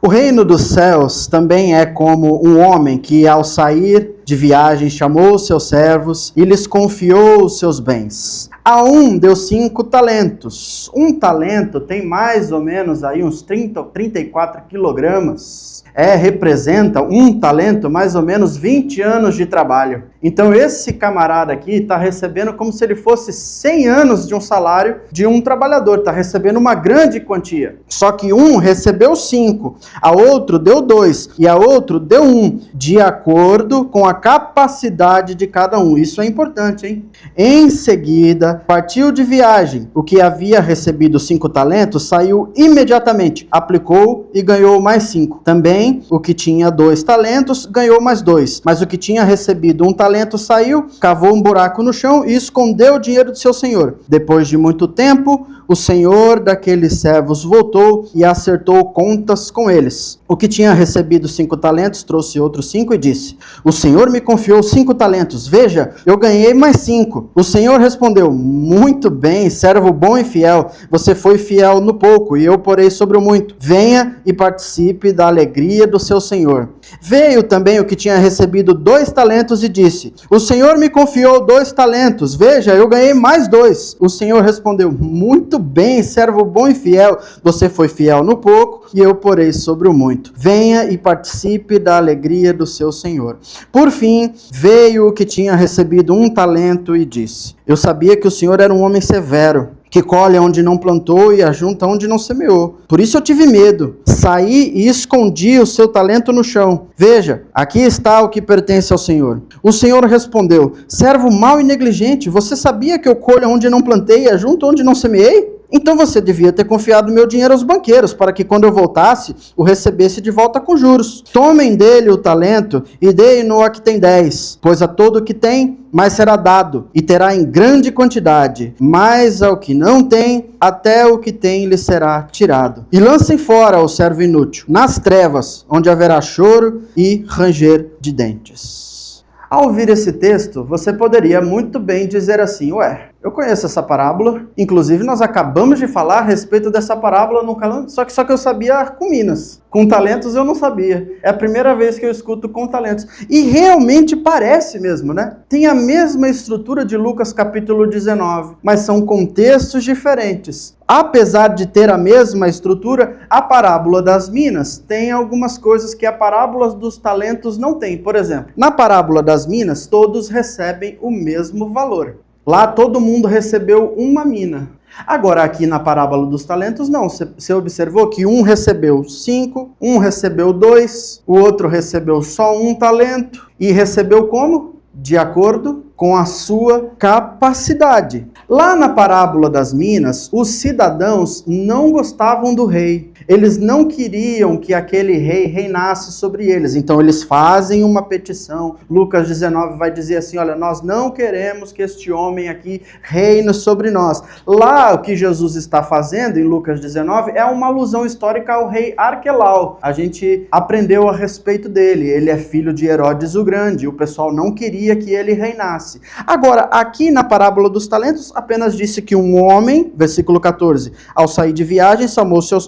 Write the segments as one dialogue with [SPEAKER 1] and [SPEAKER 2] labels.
[SPEAKER 1] O reino dos céus também é como um homem que, ao sair de viagem, chamou os seus servos e lhes confiou os seus bens. A um deu 5 talentos. Um talento tem mais ou menos aí uns 30 ou 34 quilogramas. Representa um talento mais ou menos 20 anos de trabalho. Então esse camarada aqui está recebendo como se ele fosse 100 anos de um salário de um trabalhador, está recebendo uma grande quantia. Só que um recebeu 5, a outro deu 2 e a outro deu 1, de acordo com a capacidade de cada um. Isso é importante, hein? Em seguida, partiu de viagem. O que havia recebido 5 talentos saiu imediatamente, aplicou e ganhou mais 5. Também o que tinha 2 talentos ganhou mais 2, mas o que tinha recebido 1 talento saiu, cavou um buraco no chão e escondeu o dinheiro de seu senhor. Depois de muito tempo, o senhor daqueles servos voltou e acertou contas com eles. O que tinha recebido 5 talentos trouxe outros 5 e disse: o senhor me confiou 5 talentos, veja, eu ganhei mais 5. O senhor respondeu: muito bem, servo bom e fiel, você foi fiel no pouco e eu porei sobre o muito. Venha e participe da alegria do seu senhor. Veio também o que tinha recebido 2 talentos e disse: o senhor me confiou 2 talentos, veja, eu ganhei mais 2. O senhor respondeu: muito bem, servo bom e fiel, você foi fiel no pouco e eu porei sobre o muito. Venha e participe da alegria do seu senhor. Por fim, veio o que tinha recebido 1 talento e disse: eu sabia que o senhor era um homem severo, que colhe onde não plantou e ajunta onde não semeou. Por isso eu tive medo. Saí e escondi o seu talento no chão. Veja, aqui está o que pertence ao Senhor. O Senhor respondeu: servo mau e negligente, você sabia que eu colho onde não plantei e ajunto onde não semeei? Então você devia ter confiado meu dinheiro aos banqueiros, para que quando eu voltasse, o recebesse de volta com juros. Tomem dele o talento e deem-no a que tem 10, pois a todo o que tem, mais será dado, e terá em grande quantidade, mas ao que não tem, até o que tem lhe será tirado. E lancem fora o servo inútil, nas trevas, onde haverá choro e ranger de dentes. Ao ouvir esse texto, você poderia muito bem dizer assim: ué, eu conheço essa parábola, inclusive nós acabamos de falar a respeito dessa parábola no Calão, só que eu sabia com Minas. Com talentos eu não sabia. É a primeira vez que eu escuto com talentos. E realmente parece mesmo, né? Tem a mesma estrutura de Lucas capítulo 19, mas são contextos diferentes. Apesar de ter a mesma estrutura, a parábola das minas tem algumas coisas que a parábola dos talentos não tem. Por exemplo, na parábola das minas, todos recebem o mesmo valor. Lá todo mundo recebeu uma mina. Agora aqui na parábola dos talentos não, você observou que um recebeu 5, um recebeu 2, o outro recebeu só 1 talento e recebeu como? De acordo com a sua capacidade. Lá na parábola das minas, os cidadãos não gostavam do rei. Eles não queriam que aquele rei reinasse sobre eles. Então eles fazem uma petição. Lucas 19 vai dizer assim: olha, nós não queremos que este homem aqui reine sobre nós. Lá o que Jesus está fazendo em Lucas 19 é uma alusão histórica ao rei Arquelau. A gente aprendeu a respeito dele. Ele é filho de Herodes o Grande. O pessoal não queria que ele reinasse. Agora, aqui na parábola dos talentos, apenas disse que um homem, versículo 14, ao sair de viagem,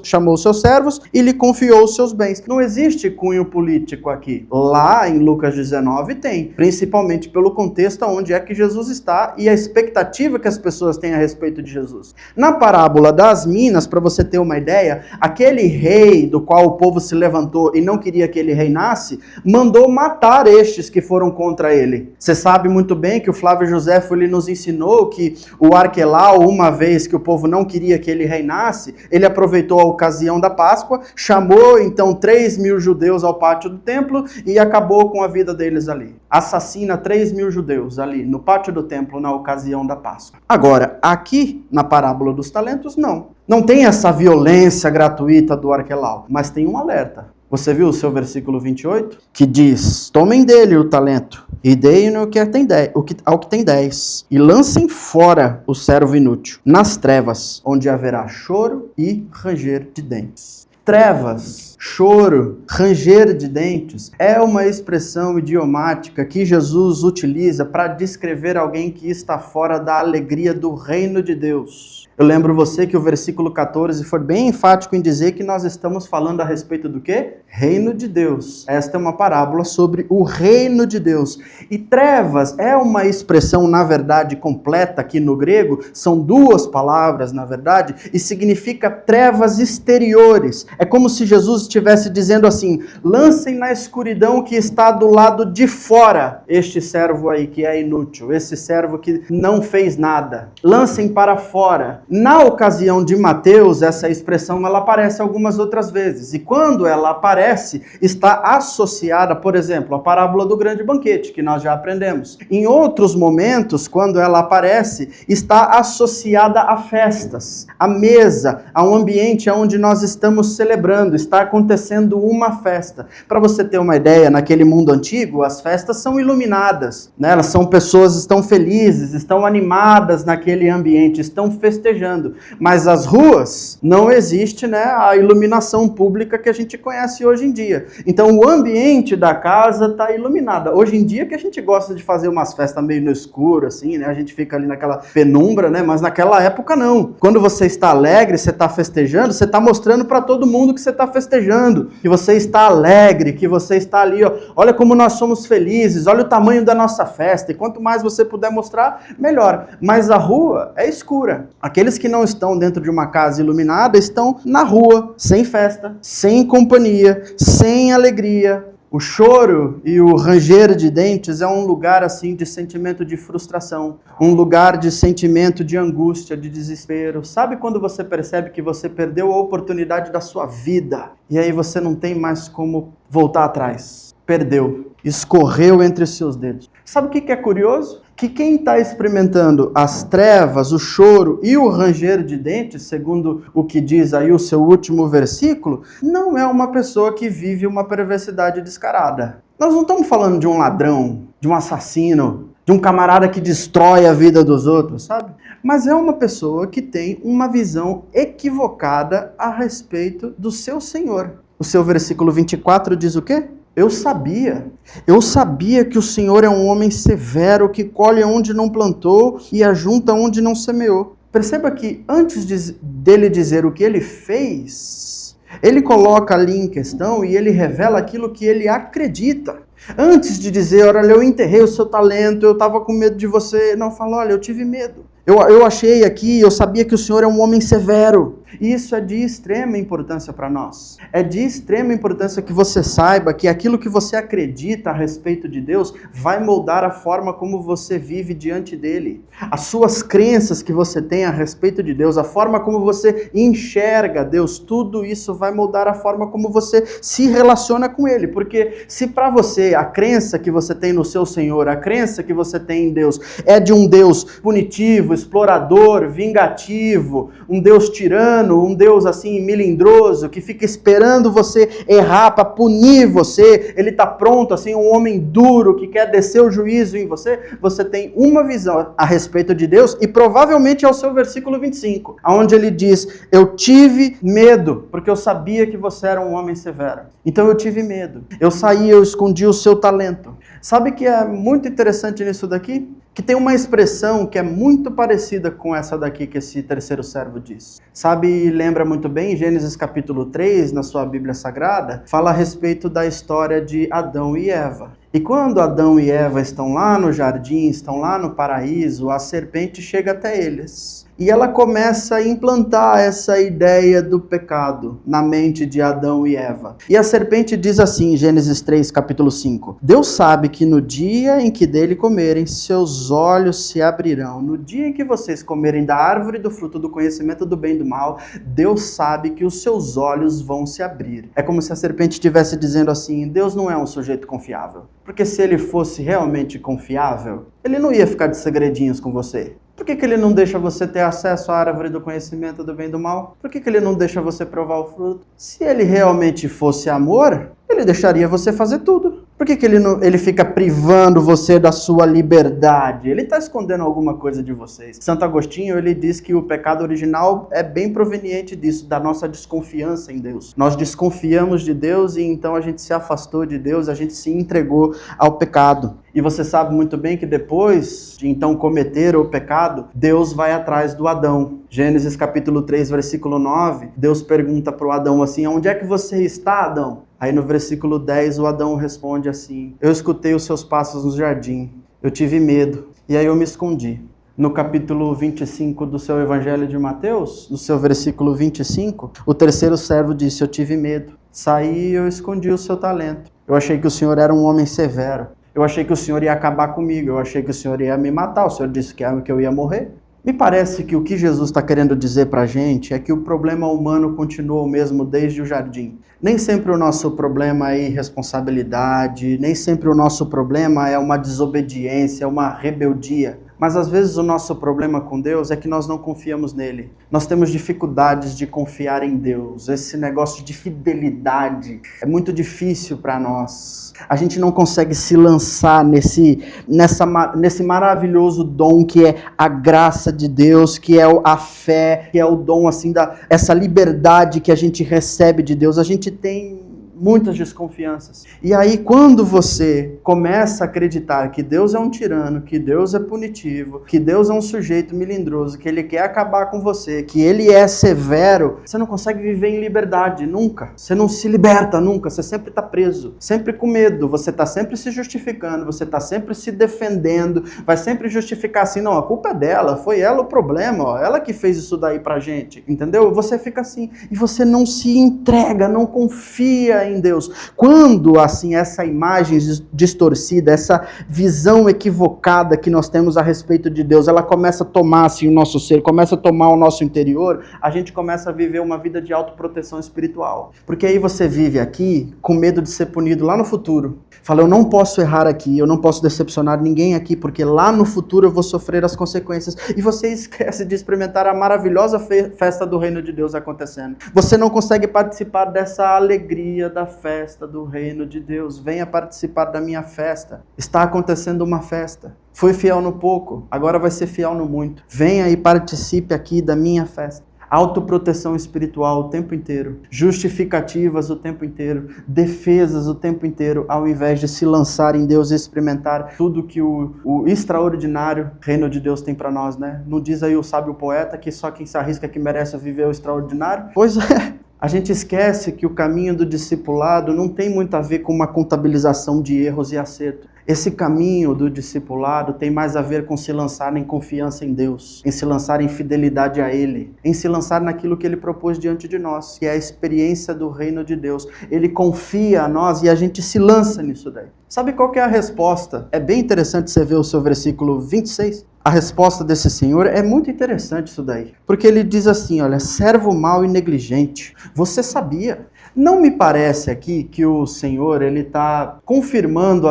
[SPEAKER 1] chamou seus servos e lhe confiou os seus bens. Não existe cunho político aqui. Lá em Lucas 19 tem, principalmente pelo contexto onde é que Jesus está e a expectativa que as pessoas têm a respeito de Jesus. Na parábola das minas, para você ter uma ideia, aquele rei do qual o povo se levantou e não queria que ele reinasse, mandou matar estes que foram contra ele. Você sabe muito bem que o Flávio Josefo ele nos ensinou que o Arquelau, uma vez que o povo não queria que ele reinasse, ele aproveitou a ocasião da Páscoa, chamou então 3.000 judeus ao pátio do templo e acabou com a vida deles ali. Assassina 3.000 judeus ali no pátio do templo na ocasião da Páscoa. Agora, aqui na parábola dos talentos, não tem essa violência gratuita do Arquelau, mas tem um alerta. Você viu o seu versículo 28? Que diz: tomem dele o talento e deem-no ao que tem 10, e lancem fora o servo inútil, nas trevas, onde haverá choro e ranger de dentes. Trevas choro, ranger de dentes, é uma expressão idiomática que Jesus utiliza para descrever alguém que está fora da alegria do reino de Deus. Eu lembro você que o versículo 14 foi bem enfático em dizer que nós estamos falando a respeito do quê? Reino de Deus. Esta é uma parábola sobre o reino de Deus. E trevas é uma expressão, na verdade, completa aqui no grego. São duas palavras, na verdade, e significa trevas exteriores. É como se Jesus estivesse dizendo assim: lancem na escuridão que está do lado de fora este servo aí que é inútil, esse servo que não fez nada. Lancem para fora. Na ocasião de Mateus, essa expressão ela aparece algumas outras vezes. E quando ela aparece, está associada, por exemplo, à parábola do grande banquete, que nós já aprendemos. Em outros momentos, quando ela aparece, está associada a festas, a mesa, a um ambiente onde nós estamos celebrando, está acontecendo uma festa. Para você ter uma ideia, naquele mundo antigo, as festas são iluminadas, né? Elas são pessoas estão felizes, estão animadas naquele ambiente, estão festejando. Mas as ruas não existe, né, a iluminação pública que a gente conhece hoje em dia. Então o ambiente da casa está iluminado. Hoje em dia que a gente gosta de fazer umas festas meio no escuro, assim, né? A gente fica ali naquela penumbra, né? Mas naquela época não. Quando você está alegre, você está festejando, você está mostrando para todo mundo que você está festejando, que você está alegre, que você está ali, ó, olha como nós somos felizes, olha o tamanho da nossa festa. E quanto mais você puder mostrar, melhor. Mas a rua é escura. Aqueles que não estão dentro de uma casa iluminada estão na rua, sem festa, sem companhia, sem alegria. O choro e o ranger de dentes é um lugar assim de sentimento de frustração, um lugar de sentimento de angústia, de desespero. Sabe quando você percebe que você perdeu a oportunidade da sua vida e aí você não tem mais como voltar atrás? Perdeu, escorreu entre os seus dedos. Sabe o que é curioso? Que quem está experimentando as trevas, o choro e o ranger de dentes, segundo o que diz aí o seu último versículo, não é uma pessoa que vive uma perversidade descarada. Nós não estamos falando de um ladrão, de um assassino, de um camarada que destrói a vida dos outros, sabe? Mas é uma pessoa que tem uma visão equivocada a respeito do seu Senhor. O seu versículo 24 diz o quê? Eu sabia que o Senhor é um homem severo, que colhe onde não plantou e ajunta onde não semeou. Perceba que antes dele dizer o que ele fez, ele coloca ali em questão e ele revela aquilo que ele acredita. Antes de dizer, olha, eu enterrei o seu talento, eu estava com medo de você, não, fala, olha, eu tive medo. Eu achei aqui, eu sabia que o Senhor é um homem severo. E isso é de extrema importância para nós. É de extrema importância que você saiba que aquilo que você acredita a respeito de Deus vai moldar a forma como você vive diante dele. As suas crenças que você tem a respeito de Deus, a forma como você enxerga Deus, tudo isso vai moldar a forma como você se relaciona com ele. Porque se para você a crença que você tem no seu Senhor, a crença que você tem em Deus é de um Deus punitivo, explorador, vingativo, um Deus tirano, um Deus assim melindroso, que fica esperando você errar para punir você, ele está pronto, assim, um homem duro que quer descer o juízo em você, você tem uma visão a respeito de Deus e provavelmente é o seu versículo 25, onde ele diz, eu tive medo, porque eu sabia que você era um homem severo. Então eu tive medo. Eu saí, eu escondi o seu talento. Sabe que é muito interessante nisso daqui? Que tem uma expressão que é muito parecida com essa daqui que esse terceiro servo diz. Sabe, lembra muito bem, Gênesis capítulo 3, na sua Bíblia Sagrada, fala a respeito da história de Adão e Eva. E quando Adão e Eva estão lá no jardim, estão lá no paraíso, a serpente chega até eles. E ela começa a implantar essa ideia do pecado na mente de Adão e Eva. E a serpente diz assim, Gênesis 3, capítulo 5. Deus sabe que no dia em que dele comerem, seus olhos se abrirão. No dia em que vocês comerem da árvore do fruto do conhecimento do bem e do mal, Deus sabe que os seus olhos vão se abrir. É como se a serpente estivesse dizendo assim, Deus não é um sujeito confiável. Porque se ele fosse realmente confiável, ele não ia ficar de segredinhos com você. Por que ele não deixa você ter acesso à árvore do conhecimento do bem e do mal? Por que ele não deixa você provar o fruto? Se ele realmente fosse amor, ele deixaria você fazer tudo. Por que ele fica privando você da sua liberdade? Ele está escondendo alguma coisa de vocês. Santo Agostinho, ele diz que o pecado original é bem proveniente disso, da nossa desconfiança em Deus. Nós desconfiamos de Deus e então a gente se afastou de Deus, a gente se entregou ao pecado. E você sabe muito bem que depois de então cometer o pecado, Deus vai atrás do Adão. Gênesis capítulo 3, versículo 9, Deus pergunta para o Adão assim, onde é que você está, Adão? Aí no versículo 10 o Adão responde assim, eu escutei os seus passos no jardim, eu tive medo, e aí eu me escondi. No capítulo 25 do seu Evangelho de Mateus, no seu versículo 25, o terceiro servo disse, eu tive medo, saí e eu escondi o seu talento. Eu achei que o Senhor era um homem severo, eu achei que o Senhor ia acabar comigo, eu achei que o Senhor ia me matar, o Senhor disse que eu ia morrer. Me parece que o que Jesus está querendo dizer para a gente é que o problema humano continua o mesmo desde o jardim. Nem sempre o nosso problema é irresponsabilidade, nem sempre o nosso problema é uma desobediência, uma rebeldia. Mas às vezes o nosso problema com Deus é que nós não confiamos nele. Nós temos dificuldades de confiar em Deus. Esse negócio de fidelidade é muito difícil para nós. A gente não consegue se lançar nesse maravilhoso dom que é a graça de Deus, que é a fé, que é o dom assim essa liberdade que a gente recebe de Deus. A gente tem muitas desconfianças. E aí, quando você começa a acreditar que Deus é um tirano, que Deus é punitivo, que Deus é um sujeito melindroso, que Ele quer acabar com você, que Ele é severo, você não consegue viver em liberdade, nunca. Você não se liberta nunca, você sempre está preso, sempre com medo, você está sempre se justificando, você está sempre se defendendo, vai sempre justificar assim, não, a culpa é dela, foi ela o problema, ó, ela que fez isso daí pra gente, entendeu? Você fica assim, e você não se entrega, não confia em Deus. Quando, assim, essa imagem distorcida, essa visão equivocada que nós temos a respeito de Deus, ela começa a tomar, assim, o nosso ser, começa a tomar o nosso interior, a gente começa a viver uma vida de autoproteção espiritual. Porque aí você vive aqui com medo de ser punido lá no futuro. Fala, eu não posso errar aqui, eu não posso decepcionar ninguém aqui, porque lá no futuro eu vou sofrer as consequências. E você esquece de experimentar a maravilhosa festa do reino de Deus acontecendo. Você não consegue participar dessa alegria da festa do reino de Deus. Venha participar da minha festa. Está acontecendo uma festa. Foi fiel no pouco, agora vai ser fiel no muito. Venha e participe aqui da minha festa. Autoproteção espiritual o tempo inteiro, justificativas o tempo inteiro, defesas o tempo inteiro, ao invés de se lançar em Deus e experimentar tudo que o extraordinário reino de Deus tem para nós, né? Não diz aí o sábio poeta que só quem se arrisca que merece viver o extraordinário? Pois é. A gente esquece que o caminho do discipulado não tem muito a ver com uma contabilização de erros e acertos. Esse caminho do discipulado tem mais a ver com se lançar em confiança em Deus, em se lançar em fidelidade a Ele, em se lançar naquilo que Ele propôs diante de nós, que é a experiência do reino de Deus. Ele confia a nós e a gente se lança nisso daí. Sabe qual que é a resposta? É bem interessante você ver o seu versículo 26. A resposta desse Senhor é muito interessante isso daí. Porque ele diz assim, olha, servo mau e negligente, você sabia? Não me parece aqui que o Senhor ele está confirmando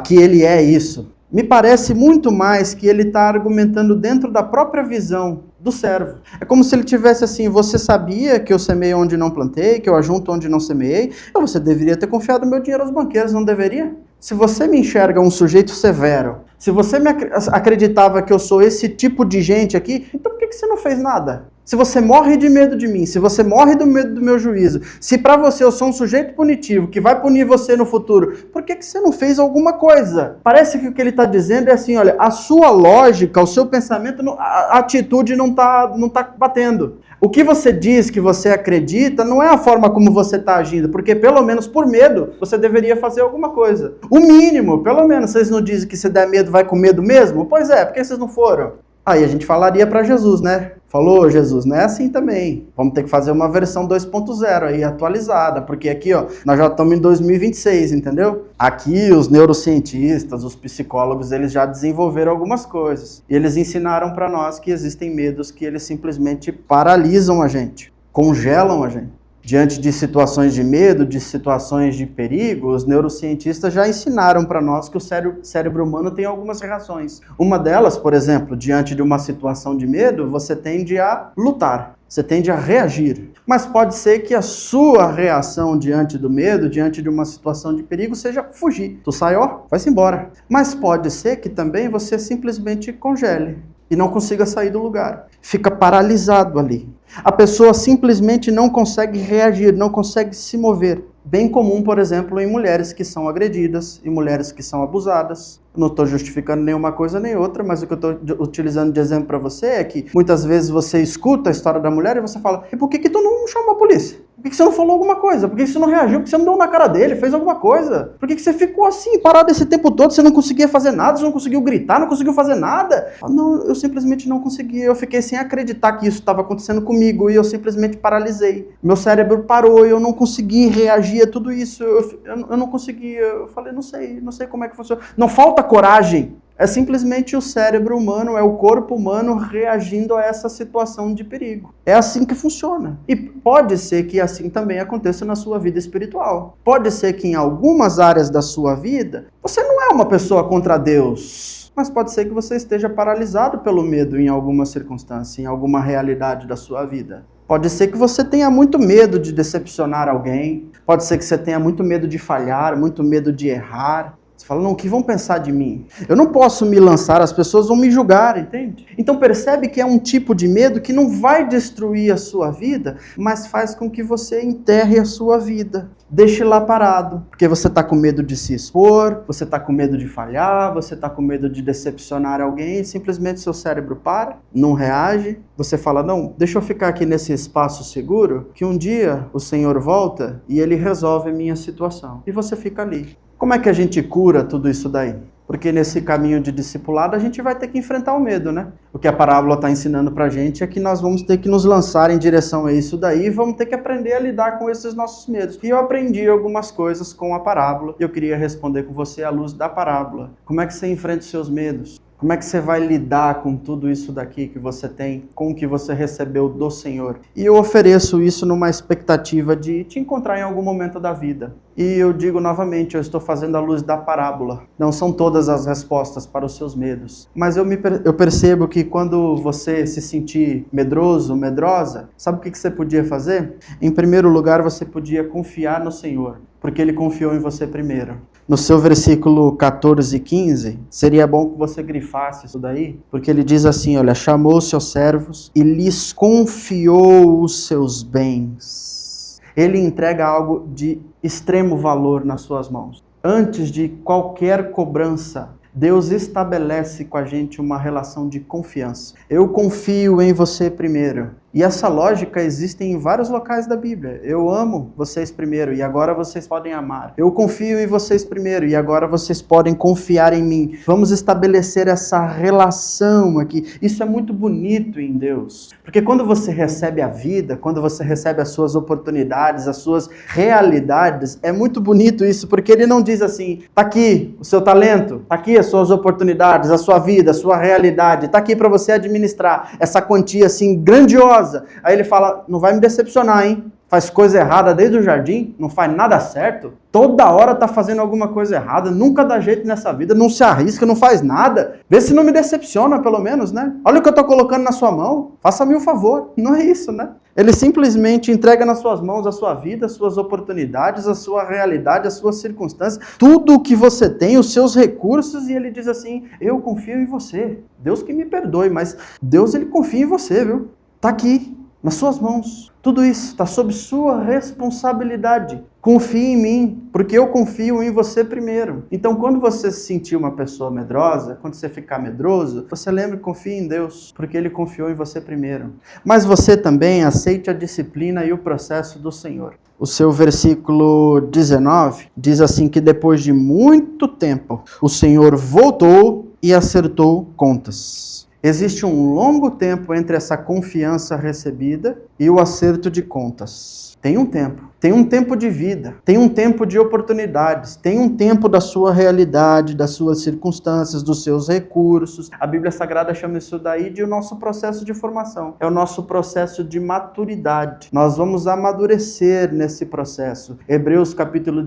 [SPEAKER 1] que ele é isso. Me parece muito mais que ele está argumentando dentro da própria visão do servo. É como se ele tivesse assim, você sabia que eu semeio onde não plantei, que eu ajunto onde não semeei? Então você deveria ter confiado meu dinheiro aos banqueiros, não deveria? Se você me enxerga um sujeito severo, se você me acreditava que eu sou esse tipo de gente aqui, então por que você não fez nada? Se você morre de medo de mim, se você morre do medo do meu juízo, se para você eu sou um sujeito punitivo, que vai punir você no futuro, por que você não fez alguma coisa? Parece que o que ele está dizendo é assim, olha, a sua lógica, o seu pensamento, a atitude não tá batendo. O que você diz que você acredita não é a forma como você está agindo, porque pelo menos por medo você deveria fazer alguma coisa. O mínimo, pelo menos, vocês não dizem que se der medo vai com medo mesmo? Pois é, por que vocês não foram? Aí a gente falaria para Jesus, né? Falou, Jesus, não é assim também. Vamos ter que fazer uma versão 2.0 aí, atualizada, porque aqui, ó, nós já estamos em 2026, entendeu? Aqui os neurocientistas, os psicólogos, eles já desenvolveram algumas coisas. E eles ensinaram para nós que existem medos que eles simplesmente paralisam a gente, congelam a gente. Diante de situações de medo, de situações de perigo, os neurocientistas já ensinaram para nós que o cérebro humano tem algumas reações. Uma delas, por exemplo, diante de uma situação de medo, você tende a lutar, você tende a reagir. Mas pode ser que a sua reação diante do medo, diante de uma situação de perigo, seja fugir. Tu sai, vai-se embora. Mas pode ser que também você simplesmente congele e não consiga sair do lugar. Fica paralisado ali. A pessoa simplesmente não consegue reagir, não consegue se mover. Bem comum, por exemplo, em mulheres que são agredidas, em mulheres que são abusadas. Não estou justificando nenhuma coisa nem outra, mas o que eu estou utilizando de exemplo para você é que muitas vezes você escuta a história da mulher e você fala: e por que tu não chamou a polícia? Por que você não falou alguma coisa? Por que você não reagiu? Por que você não deu na cara dele, fez alguma coisa? Por que você ficou assim, parado esse tempo todo? Você não conseguia fazer nada, você não conseguiu gritar, não conseguiu fazer nada? Não, eu simplesmente não consegui. Eu fiquei sem acreditar que isso estava acontecendo comigo e eu simplesmente paralisei. Meu cérebro parou e eu não consegui reagir a tudo isso. Eu não consegui. Eu falei, não sei como é que funciona. Não falta coragem. É simplesmente o cérebro humano, é o corpo humano reagindo a essa situação de perigo. É assim que funciona. E pode ser que assim também aconteça na sua vida espiritual. Pode ser que em algumas áreas da sua vida, você não é uma pessoa contra Deus, mas pode ser que você esteja paralisado pelo medo em alguma circunstância, em alguma realidade da sua vida. Pode ser que você tenha muito medo de decepcionar alguém, pode ser que você tenha muito medo de falhar, muito medo de errar. Você fala, não, o que vão pensar de mim? Eu não posso me lançar, as pessoas vão me julgar, entende? Então percebe que é um tipo de medo que não vai destruir a sua vida, mas faz com que você enterre a sua vida. Deixe lá parado, porque você está com medo de se expor, você está com medo de falhar, você está com medo de decepcionar alguém, e simplesmente seu cérebro para, não reage. Você fala, não, deixa eu ficar aqui nesse espaço seguro, que um dia o Senhor volta e Ele resolve a minha situação. E você fica ali. Como é que a gente cura tudo isso daí? Porque nesse caminho de discipulado a gente vai ter que enfrentar o medo, né? O que a parábola está ensinando pra gente é que nós vamos ter que nos lançar em direção a isso daí e vamos ter que aprender a lidar com esses nossos medos. E eu aprendi algumas coisas com a parábola e eu queria responder com você à luz da parábola. Como é que você enfrenta os seus medos? Como é que você vai lidar com tudo isso daqui que você tem, com o que você recebeu do Senhor? E eu ofereço isso numa expectativa de te encontrar em algum momento da vida. E eu digo novamente, eu estou fazendo a luz da parábola. Não são todas as respostas para os seus medos. Mas eu percebo que quando você se sentir medroso, medrosa, sabe o que você podia fazer? Em primeiro lugar, você podia confiar no Senhor, porque Ele confiou em você primeiro. No seu versículo 14 e 15, seria bom que você grifasse isso daí, porque ele diz assim, olha, chamou os seus servos e lhes confiou os seus bens. Ele entrega algo de extremo valor nas suas mãos. Antes de qualquer cobrança, Deus estabelece com a gente uma relação de confiança. Eu confio em você primeiro. E essa lógica existe em vários locais da Bíblia. Eu amo vocês primeiro e agora vocês podem amar. Eu confio em vocês primeiro e agora vocês podem confiar em mim. Vamos estabelecer essa relação aqui. Isso é muito bonito em Deus. Porque quando você recebe a vida, quando você recebe as suas oportunidades, as suas realidades, é muito bonito isso, porque Ele não diz assim, tá aqui o seu talento, tá aqui as suas oportunidades, a sua vida, a sua realidade, tá aqui para você administrar essa quantia assim grandiosa. Aí Ele fala, não vai me decepcionar, hein? Faz coisa errada desde o jardim, não faz nada certo, toda hora tá fazendo alguma coisa errada, nunca dá jeito nessa vida, não se arrisca, não faz nada. Vê se não me decepciona pelo menos, né? Olha o que eu tô colocando na sua mão, faça-me um favor. Não é isso, né? Ele simplesmente entrega nas suas mãos a sua vida, as suas oportunidades, a sua realidade, as suas circunstâncias, tudo o que você tem, os seus recursos, e Ele diz assim, eu confio em você. Deus que me perdoe, mas Deus, Ele confia em você, viu? Tá aqui, nas suas mãos. Tudo isso está sob sua responsabilidade. Confie em mim, porque eu confio em você primeiro. Então, quando você se sentir uma pessoa medrosa, quando você ficar medroso, você lembre, confie em Deus, porque Ele confiou em você primeiro. Mas você também aceite a disciplina e o processo do Senhor. O seu versículo 19 diz assim que depois de muito tempo, o Senhor voltou e acertou contas. Existe um longo tempo entre essa confiança recebida e o acerto de contas. Tem um tempo. Tem um tempo de vida, tem um tempo de oportunidades, tem um tempo da sua realidade, das suas circunstâncias, dos seus recursos. A Bíblia Sagrada chama isso daí de o nosso processo de formação. É o nosso processo de maturidade. Nós vamos amadurecer nesse processo. Hebreus capítulo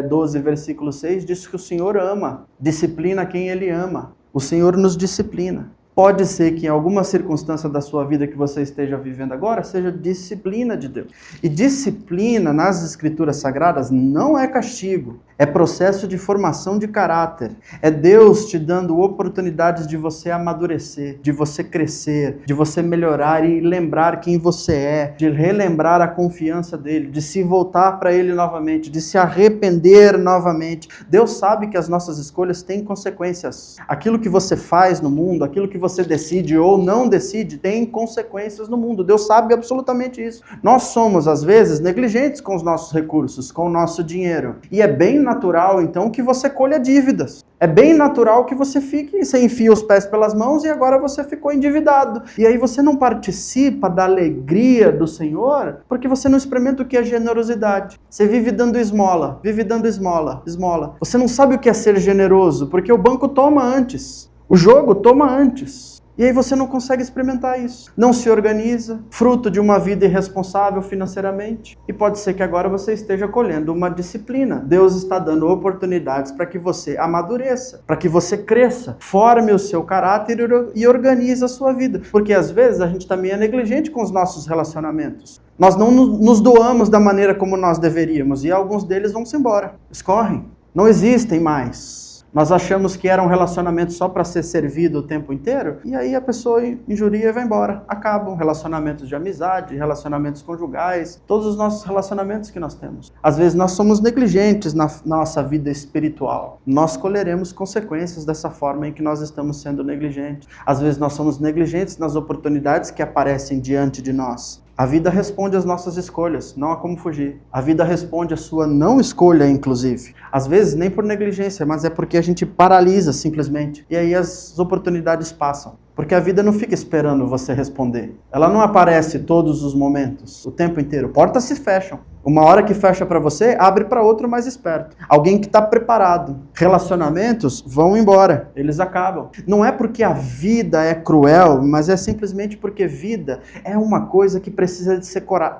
[SPEAKER 1] 12, versículo 6 diz que o Senhor ama, disciplina quem Ele ama. O Senhor nos disciplina. Pode ser que em alguma circunstância da sua vida que você esteja vivendo agora, seja disciplina de Deus. E disciplina nas Escrituras Sagradas não é castigo, é processo de formação de caráter. É Deus te dando oportunidades de você amadurecer, de você crescer, de você melhorar e lembrar quem você é, de relembrar a confiança dele, de se voltar para ele novamente, de se arrepender novamente. Deus sabe que as nossas escolhas têm consequências. Aquilo que você faz no mundo, aquilo que você decide ou não decide, tem consequências no mundo. Deus sabe absolutamente isso. Nós somos, às vezes, negligentes com os nossos recursos, com o nosso dinheiro. E é bem natural, então, que você colha dívidas. É bem natural que você enfia os pés pelas mãos e agora você ficou endividado. E aí você não participa da alegria do Senhor porque você não experimenta o que é generosidade. Você vive dando esmola, esmola. Você não sabe o que é ser generoso porque o banco toma antes. O jogo toma antes. E aí você não consegue experimentar isso. Não se organiza, fruto de uma vida irresponsável financeiramente. E pode ser que agora você esteja colhendo uma disciplina. Deus está dando oportunidades para que você amadureça, para que você cresça, forme o seu caráter e organize a sua vida. Porque às vezes a gente também é negligente com os nossos relacionamentos. Nós não nos doamos da maneira como nós deveríamos e alguns deles vão-se embora, escorrem, não existem mais. Nós achamos que era um relacionamento só para ser servido o tempo inteiro, e aí a pessoa injuria e vai embora. Acabam relacionamentos de amizade, relacionamentos conjugais, todos os nossos relacionamentos que nós temos. Às vezes nós somos negligentes na nossa vida espiritual. Nós colheremos consequências dessa forma em que nós estamos sendo negligentes. Às vezes nós somos negligentes nas oportunidades que aparecem diante de nós. A vida responde às nossas escolhas, não há como fugir. A vida responde à sua não escolha, inclusive. Às vezes nem por negligência, mas é porque a gente paralisa simplesmente. E aí as oportunidades passam. Porque a vida não fica esperando você responder. Ela não aparece todos os momentos, o tempo inteiro. Portas se fecham. Uma hora que fecha para você, abre para outro mais esperto. Alguém que está preparado. Relacionamentos vão embora, eles acabam. Não é porque a vida é cruel, mas é simplesmente porque vida é uma coisa que precisa de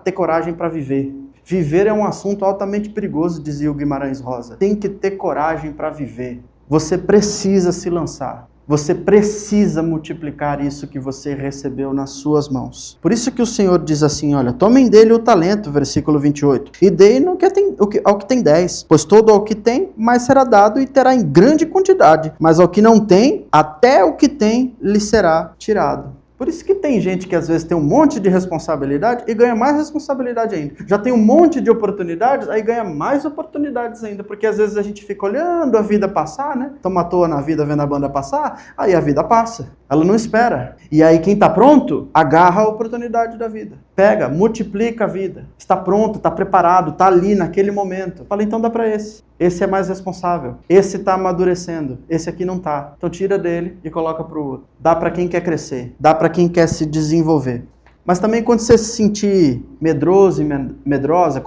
[SPEAKER 1] ter coragem para viver. Viver é um assunto altamente perigoso, dizia o Guimarães Rosa. Tem que ter coragem para viver. Você precisa se lançar. Você precisa multiplicar isso que você recebeu nas suas mãos. Por isso que o Senhor diz assim, olha, tomem dele o talento, versículo 28, e deem ao que tem 10, pois todo ao que tem, mais será dado e terá em grande quantidade, mas ao que não tem, até o que tem lhe será tirado. Por isso que tem gente que às vezes tem um monte de responsabilidade e ganha mais responsabilidade ainda. Já tem um monte de oportunidades, aí ganha mais oportunidades ainda. Porque às vezes a gente fica olhando a vida passar, né? Estamos à toa na vida vendo a banda passar, aí a vida passa. Ela não espera. E aí quem está pronto, agarra a oportunidade da vida. Pega, multiplica a vida. Está pronto, está preparado, está ali naquele momento. Fala, então dá para esse. Esse é mais responsável. Esse está amadurecendo. Esse aqui não está. Então tira dele e coloca para o outro. Dá para quem quer crescer. Dá para quem quer se desenvolver. Mas também quando você se sentir medroso e medrosa,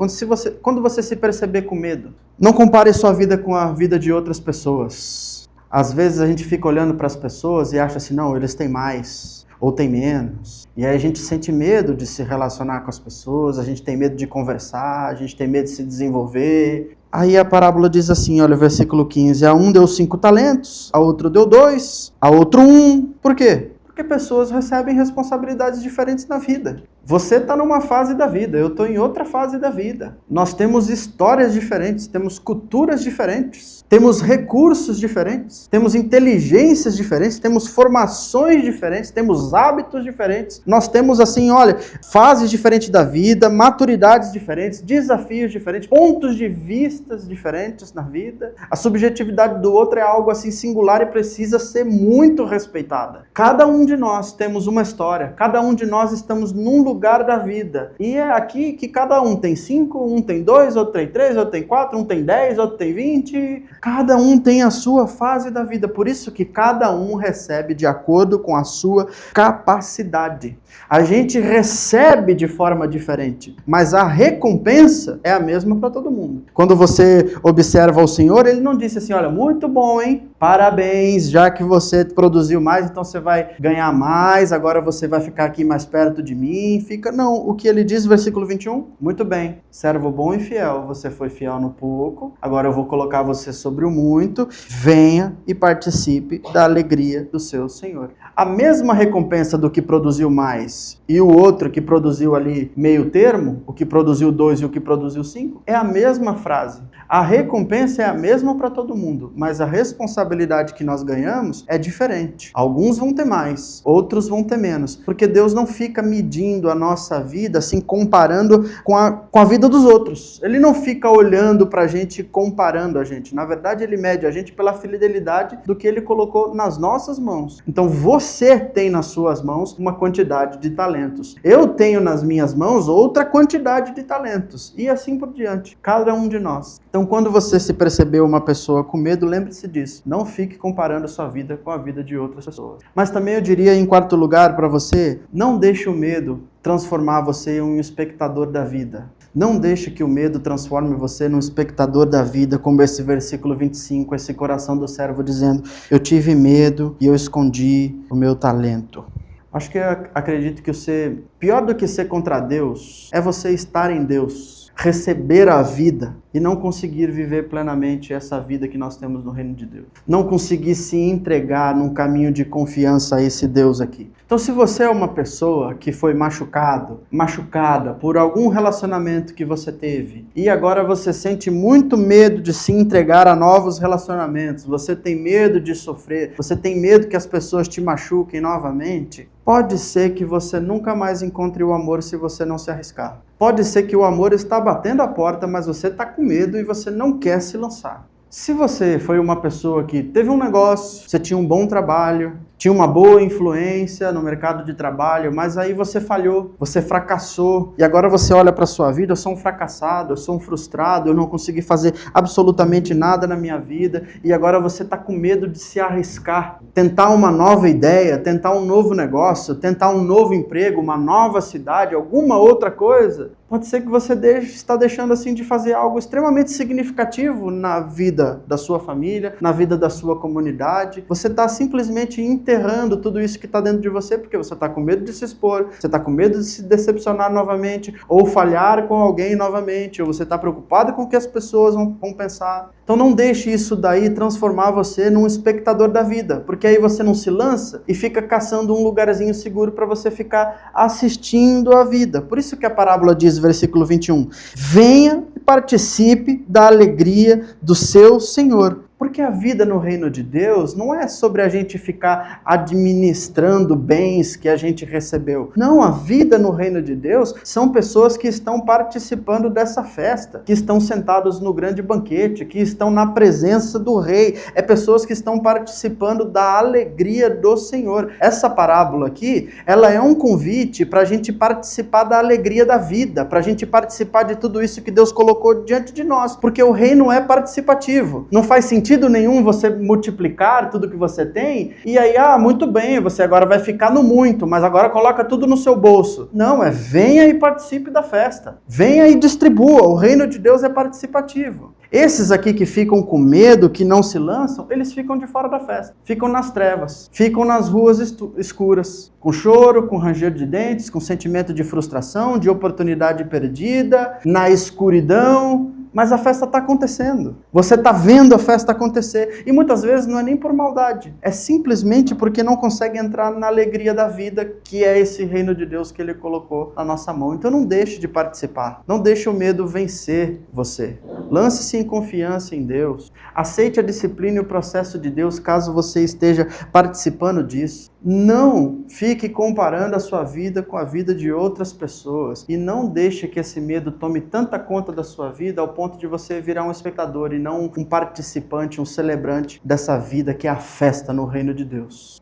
[SPEAKER 1] quando você se perceber com medo, não compare sua vida com a vida de outras pessoas. Às vezes a gente fica olhando para as pessoas e acha assim, não, eles têm mais ou têm menos. E aí a gente sente medo de se relacionar com as pessoas, a gente tem medo de conversar, a gente tem medo de se desenvolver. Aí a parábola diz assim, olha o versículo 15, a um deu 5 talentos, a outro deu 2, a outro 1. Por quê? Porque pessoas recebem responsabilidades diferentes na vida. Você está numa fase da vida, eu estou em outra fase da vida. Nós temos histórias diferentes, temos culturas diferentes, temos recursos diferentes, temos inteligências diferentes, temos formações diferentes, temos hábitos diferentes. Nós temos assim, olha, fases diferentes da vida, maturidades diferentes, desafios diferentes, pontos de vistas diferentes na vida. A subjetividade do outro é algo assim singular e precisa ser muito respeitada. Cada um de nós temos uma história, cada um de nós estamos num lugar lugar da vida. E é aqui que cada um tem 5, um tem 2, outro tem 3, outro tem 4, um tem 10, outro tem 20. Cada um tem a sua fase da vida. Por isso que cada um recebe de acordo com a sua capacidade. A gente recebe de forma diferente, mas a recompensa é a mesma para todo mundo. Quando você observa o Senhor, ele não disse assim, olha, muito bom, hein? Parabéns, já que você produziu mais, então você vai ganhar mais, agora você vai ficar aqui mais perto de mim. Não, o que ele diz, versículo 21, muito bem, servo bom e fiel, você foi fiel no pouco, agora eu vou colocar você sobre o muito, venha e participe da alegria do seu Senhor. A mesma recompensa do que produziu mais e o outro que produziu ali meio termo, o que produziu 2 e o que produziu 5, é a mesma frase. A recompensa é a mesma para todo mundo, mas a responsabilidade que nós ganhamos é diferente. Alguns vão ter mais, outros vão ter menos, porque Deus não fica medindo a nossa vida, assim, comparando com a vida dos outros. Ele não fica olhando para a gente, comparando a gente. Na verdade, ele mede a gente pela fidelidade do que ele colocou nas nossas mãos. Então, você tem nas suas mãos uma quantidade de talentos. Eu tenho nas minhas mãos outra quantidade de talentos. E assim por diante. Cada um de nós. Então, quando você se percebeu uma pessoa com medo, lembre-se disso. Não fique comparando a sua vida com a vida de outras pessoas. Mas também eu diria, em quarto lugar, para você, não deixe o medo transformar você em um espectador da vida. Não deixe que o medo transforme você num espectador da vida, como esse versículo 25, esse coração do servo dizendo, eu tive medo e eu escondi o meu talento. Acho que eu acredito que pior do que ser contra Deus, é você estar em Deus, receber a vida e não conseguir viver plenamente essa vida que nós temos no reino de Deus. Não conseguir se entregar num caminho de confiança a esse Deus aqui. Então, se você é uma pessoa que foi machucada por algum relacionamento que você teve, e agora você sente muito medo de se entregar a novos relacionamentos, você tem medo de sofrer, você tem medo que as pessoas te machuquem novamente, pode ser que você nunca mais encontre o amor se você não se arriscar. Pode ser que o amor está batendo a porta, mas você está com medo e você não quer se lançar. Se você foi uma pessoa que teve um negócio, você tinha um bom trabalho, tinha uma boa influência no mercado de trabalho, mas aí você falhou, você fracassou, e agora você olha para a sua vida, eu sou um fracassado, eu sou um frustrado, eu não consegui fazer absolutamente nada na minha vida, e agora você está com medo de se arriscar, tentar uma nova ideia, tentar um novo negócio, tentar um novo emprego, uma nova cidade, alguma outra coisa. Pode ser que você está deixando assim de fazer algo extremamente significativo na vida da sua família, na vida da sua comunidade. Você está simplesmente enterrando tudo isso que está dentro de você, porque você está com medo de se expor, você está com medo de se decepcionar novamente, ou falhar com alguém novamente, ou você está preocupado com o que as pessoas vão pensar. Então não deixe isso daí transformar você num espectador da vida, porque aí você não se lança e fica caçando um lugarzinho seguro para você ficar assistindo a vida. Por isso que a parábola diz, versículo 21, venha e participe da alegria do seu Senhor. Porque a vida no reino de Deus não é sobre a gente ficar administrando bens que a gente recebeu. Não, a vida no reino de Deus são pessoas que estão participando dessa festa, que estão sentados no grande banquete, que estão na presença do rei. É pessoas que estão participando da alegria do Senhor. Essa parábola aqui, ela é um convite para a gente participar da alegria da vida, para a gente participar de tudo isso que Deus colocou diante de nós. Porque o reino é participativo. Não faz sentido nenhum você multiplicar tudo que você tem e aí, muito bem, você agora vai ficar no muito, mas agora coloca tudo no seu bolso. Não, venha e participe da festa. Venha e distribua. O reino de Deus é participativo. Esses aqui que ficam com medo, que não se lançam, eles ficam de fora da festa. Ficam nas trevas, ficam nas ruas escuras, com choro, com ranger de dentes, com sentimento de frustração, de oportunidade perdida, na escuridão. Mas a festa está acontecendo. Você está vendo a festa acontecer. E muitas vezes não é nem por maldade. É simplesmente porque não consegue entrar na alegria da vida, que é esse reino de Deus que Ele colocou na nossa mão. Então não deixe de participar. Não deixe o medo vencer você. Lance-se em confiança em Deus. Aceite a disciplina e o processo de Deus caso você esteja participando disso. Não fique comparando a sua vida com a vida de outras pessoas. E não deixe que esse medo tome tanta conta da sua vida ao ponto de você virar um espectador e não um participante, um celebrante dessa vida que é a festa no reino de Deus.